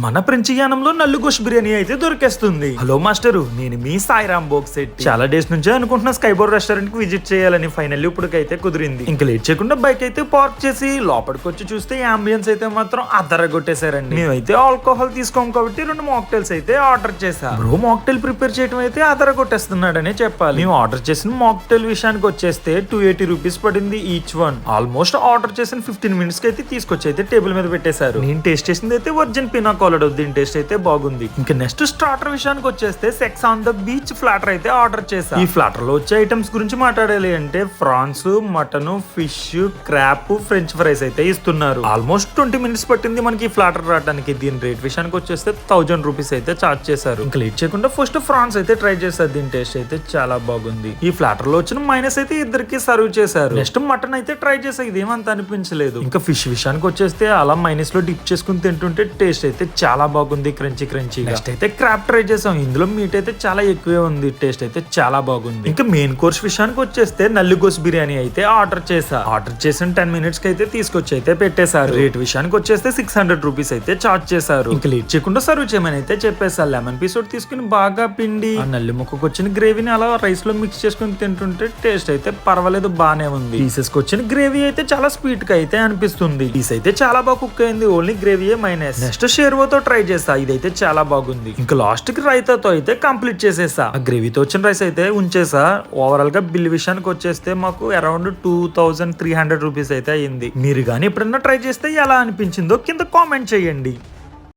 మన ప్రించియానంలో నల్లు గోష్ బిర్యానీ అయితే దొరికేస్తుంది. Hello master, నేను మీ సాయిరామ్ బోక్సెట్. చాలా డేస్ నుంచే అనుకుంటున్నా స్కైబోర్ రెస్టారెంట్ కి విజిట్ చేయాలని. ఫైనల్లీ ఇప్పటికైతే కుదిరింది. ఇంకా లేట్ చేయకుండా బైక్ అయితే పార్క్ చేసి లోపలికి వచ్చి చూస్తే అంబియన్స్ అయితే మాత్రం అద్దరగొట్టేశారండి. మేమైతే ఆల్కహాల్ తీసుకోం కాబట్టి 2 మాక్టైల్స్ అయితే ఆర్డర్ చేసా. బ్రో మాక్టైల్ ప్రిపేర్ చేయడం అయితే అదరగొట్టేస్తున్నాడనే చెప్పాలి. మేము ఆర్డర్ చేసిన మాక్టైల్ విషయానికి వచ్చేస్తే 280 రూపీస్ పడింది ఈచ్ వన్. ఆల్మోస్ట్ ఆర్డర్ చేసిన 15 మినిట్స్ కి అయితే తీసుకొచ్చి అయితే టేబుల్ మీద పెట్టేశారు. నేను టేస్ట్ చేసింది అయితే వర్జిన్ పినా కొలడో. దీని టేస్ట్ అయితే బాగుంది. ఇంకా నెక్స్ట్ స్టార్టర్ విషయానికి వచ్చేస్తే sex on the beach platter అయితే ఆర్డర్ చేశా. ఈ ఫ్లాటర్ లో వచ్చే ఐటమ్స్ గురించి మాట్లాడాలి అంటే prawns, mutton, fish, crab, french fries అయితే ఇస్తున్నారు. ఆల్మోస్ట్ 20 మినిట్స్ పట్టింది మనకి ఈ ఫ్లాటర్ రావడానికి. దీని రేట్ విషయానికి వచ్చేస్తే 1000 రూపీస్ అయితే చార్జ్ చేశారు. ఇంకా లేట్ చేయకుండా ఫస్ట్ ఫ్రాన్స్ అయితే ట్రై చేశారు. దీని టేస్ట్ అయితే చాలా బాగుంది. ఈ ఫ్లాటర్ లో వచ్చిన మైనస్ అయితే ఇద్దరికి సర్వ్ చేశారు. నెక్స్ట్ మటన్ అయితే ట్రై చేసా. ఇదేమంత అనిపించలేదు. ఇంకా ఫిష్ విషయానికి వచ్చేస్తే అలా మైనస్ లో డిప్ చేసుకుని తింటుంటే టేస్ట్ అయితే చాలా బాగుంది. Crunchy crunchy. నెక్స్ట్ అయితే క్రాప్ ట్రై చేసాం. ఇందులో మీట్ అయితే చాలా ఎక్కువే ఉంది. టేస్ట్ అయితే చాలా బాగుంది. ఇంకా మెయిన్ కోర్స్ విషయానికి వచ్చేస్తే నల్లిగోస్ బిర్యానీ అయితే ఆర్డర్ చేసా. ఆర్డర్ చేసిన 10 మినిట్స్ కి అయితే తీసుకొచ్చి అయితే పెట్టేశారు. రేట్ విషయానికి వచ్చేస్తే 600 రూపీస్ అయితే చార్జ్ చేశారు. ఇంకా లేట్ చేయకుండా సర్వ్ చేయమని అయితే చెప్పేసా. లెమన్ పీస్ ఒకటి తీసుకుని బాగా పిండి ఆ నల్లి ముక్కకు వచ్చిన గ్రేవీని అలా రైస్ లో మిక్స్ చేసుకుని తింటుంటే టేస్ట్ అయితే పర్వాలేదు, బానే ఉంది. పీసెస్ కి వచ్చిన గ్రేవీ అయితే చాలా స్వీట్ గా అయితే అనిపిస్తుంది. పీస్ అయితే చాలా బాగా కుక్ అయింది. ఓన్లీ గ్రేవీయే మైనస్. నెక్స్ట్ షేర్వాతో ట్రై చేసా. ఇదైతే చాలా బాగుంది. ఇంకా లాస్ట్ కి రైతాతో అయితే కంప్లీట్ చేసేసా. ఆ గ్రేవీతో వచ్చిన రైస్ అయితే ఉంచేసా. ఓవరాల్ గా బిల్ విషయానికి వచ్చేస్తే మాకు అరౌండ్ 2300 రూపీస్ అయితే అయింది. మీరు కానీ ఎప్పుడన్నా ట్రై చేస్తే ఎలా అనిపించిందో కింద కామెంట్ చేయండి.